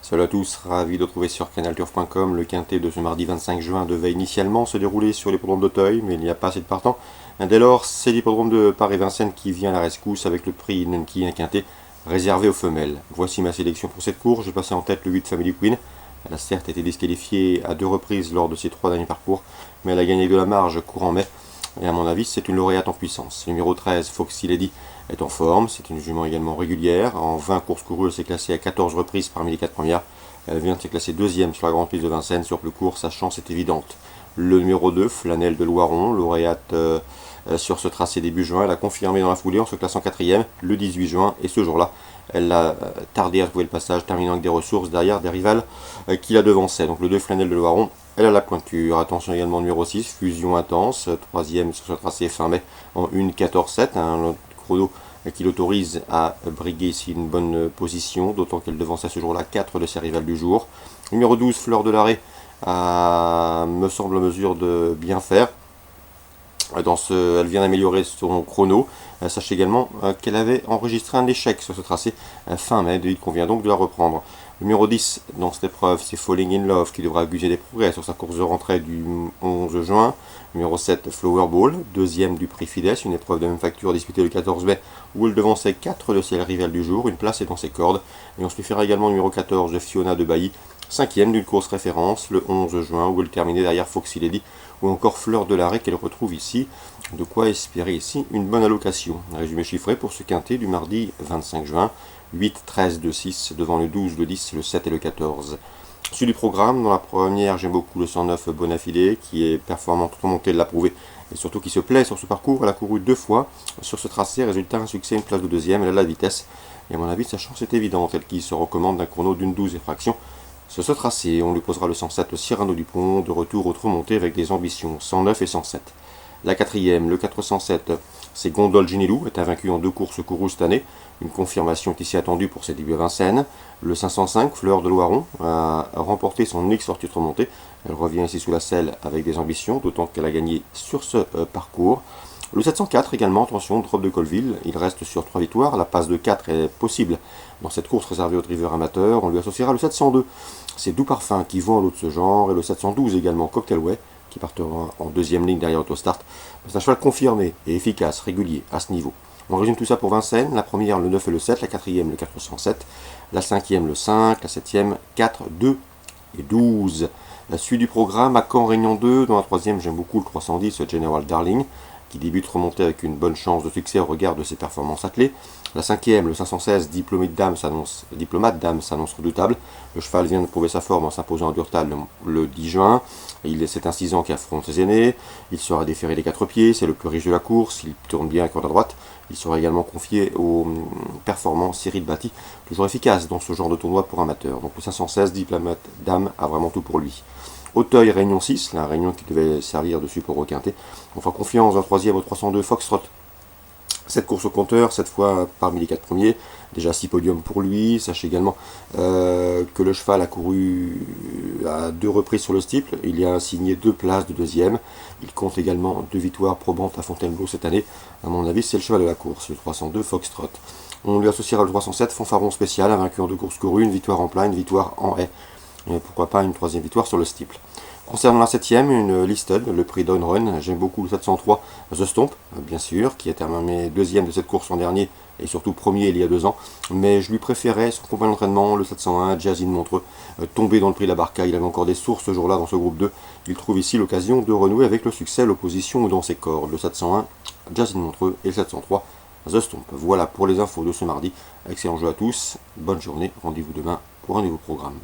Salut à tous, ravi de retrouver sur canalturf.com. Le quintet de ce mardi 25 juin devait initialement se dérouler sur l'hippodrome d'Auteuil, mais il n'y a pas assez de partants. Dès lors, c'est l'hippodrome de Paris-Vincennes qui vient à la rescousse avec le prix Nenki, un quintet réservé aux femelles. Voici ma sélection pour cette course. Je passais en tête le 8 Family Queen. Elle a certes été disqualifiée à 2 reprises lors de ses 3 derniers parcours, mais elle a gagné de la marge courant mai. Et à mon avis, c'est une lauréate en puissance. Le numéro 13, Foxy Lady, est en forme. C'est une jument également régulière. En 20 courses courues, elle s'est classée à 14 reprises parmi les 4 premières. Elle vient de se classer deuxième sur la Grande Prix de Vincennes. Sur plus court, sa chance est évidente. Le numéro 2, Flanelle de Loiron, lauréate sur ce tracé début juin. Elle a confirmé dans la foulée en se classant 4e le 18 juin. Et ce jour-là, elle a tardé à trouver le passage, terminant avec des ressources derrière des rivales qui la devançaient. Donc le 2, Flanelle de Loiron, elle a la pointure. Attention également numéro 6, Fusion Intense, 3e sur ce tracé fin mai en 1.14.7. Un chrono qui l'autorise à briguer ici une bonne position, d'autant qu'elle devance à ce jour-là 4 de ses rivales du jour. Numéro 12, Fleur de l'Arrêt, me semble en mesure de bien faire. Elle vient d'améliorer son chrono. Sachez également qu'elle avait enregistré un échec sur ce tracé fin mai, il convient donc de la reprendre. Le numéro 10 dans cette épreuve, c'est Falling in Love qui devra accuser des progrès sur sa course de rentrée du 11 juin. Numéro 7, Flower Ball, deuxième du prix Fides, une épreuve de même facture disputée le 14 mai où elle devançait 4 de ses rivales du jour. Une place est dans ses cordes. Et on se fera également numéro 14 de Fiona de Bailly, cinquième d'une course référence le 11 juin où elle terminait derrière Foxy Lady ou encore Fleur de l'Arrêt qu'elle retrouve ici. De quoi espérer ici une bonne allocation. Un résumé chiffré pour ce quintet du mardi 25 juin. 8, 13, 2, 6 devant le 12, le 10, le 7 et le 14. Sur du programme, dans la première, j'aime beaucoup le 109 Bonafide qui est performant tout au monté de l'approuver et surtout qui se plaît sur ce parcours. Elle a couru 2 fois sur ce tracé, résultat un succès, une place de deuxième. Elle a la vitesse et à mon avis sa chance est évidente. Elle qui se recommande d'un chrono d'une 12 et fraction. Sur ce tracé, on lui posera le 107 Cyrano Dupont, de retour autre montée avec des ambitions 109 et 107. La quatrième, le 407, c'est Gondol Ginilou, est invaincu en 2 courses courues cette année. Une confirmation est ici attendue pour ses débuts à Vincennes. Le 505, Fleur de Loiron, a remporté son unique sortie de remontée. Elle revient ici sous la selle avec des ambitions, d'autant qu'elle a gagné sur ce parcours. Le 704 également, attention, drop de Colville, il reste sur 3 victoires, la passe de 4 est possible dans cette course réservée aux drivers amateurs. On lui associera le 702, c'est Doux Parfum qui vont à l'autre de ce genre, et le 712 également, Cocktailway, qui partira en deuxième ligne derrière Autostart. C'est un cheval confirmé et efficace, régulier, à ce niveau. On résume tout ça pour Vincennes, la première le 9 et le 7, la quatrième le 407, la cinquième le 5, la septième 4, 2 et 12. La suite du programme, à Caen Réunion 2, dans la troisième j'aime beaucoup le 310 General Darling, qui débute remonté avec une bonne chance de succès au regard de ses performances attelées. La cinquième, le 516, Diplomate Dame s'annonce redoutable. Le cheval vient de prouver sa forme en s'imposant à Durtal le 10 juin. C'est un 6 ans qui affronte ses aînés. Il sera déféré des 4 pieds, c'est le plus riche de la course. Il tourne bien à corde à droite. Il sera également confié au performant Cyril Batty, toujours efficace dans ce genre de tournoi pour amateurs. Donc le 516, Diplomate Dame a vraiment tout pour lui. Auteuil, Réunion 6, la réunion qui devait servir de support au quintet. On fera confiance dans le troisième au 302 Foxtrot. Cette course au compteur, cette fois parmi les 4 premiers, déjà 6 podiums pour lui. Sachez également que le cheval a couru à 2 reprises sur le steeple. Il y a signé 2 places de deuxième. Il compte également 2 victoires probantes à Fontainebleau cette année. À mon avis, c'est le cheval de la course, le 302 Foxtrot. On lui associera le 307 Fanfaron spécial, vaincu en 2 courses courues, une victoire en plein, une victoire en haie. Et pourquoi pas une 3e victoire sur le steeple. Concernant la 7ème, une listed, le prix Down Run, j'aime beaucoup le 703 The Stomp, bien sûr, qui a terminé 2e de cette course l'an dernier et surtout premier il y a 2 ans, mais je lui préférais son compagnon d'entraînement, le 701 Jazzy de Montreux, tombé dans le prix de la Barca. Il avait encore des sources ce jour-là dans ce groupe 2. Il trouve ici l'occasion de renouer avec le succès, l'opposition ou dans ses cordes. Le 701 Jazzy de Montreux et le 703 The Stomp. Voilà pour les infos de ce mardi. Excellent jeu à tous, bonne journée, rendez-vous demain pour un nouveau programme.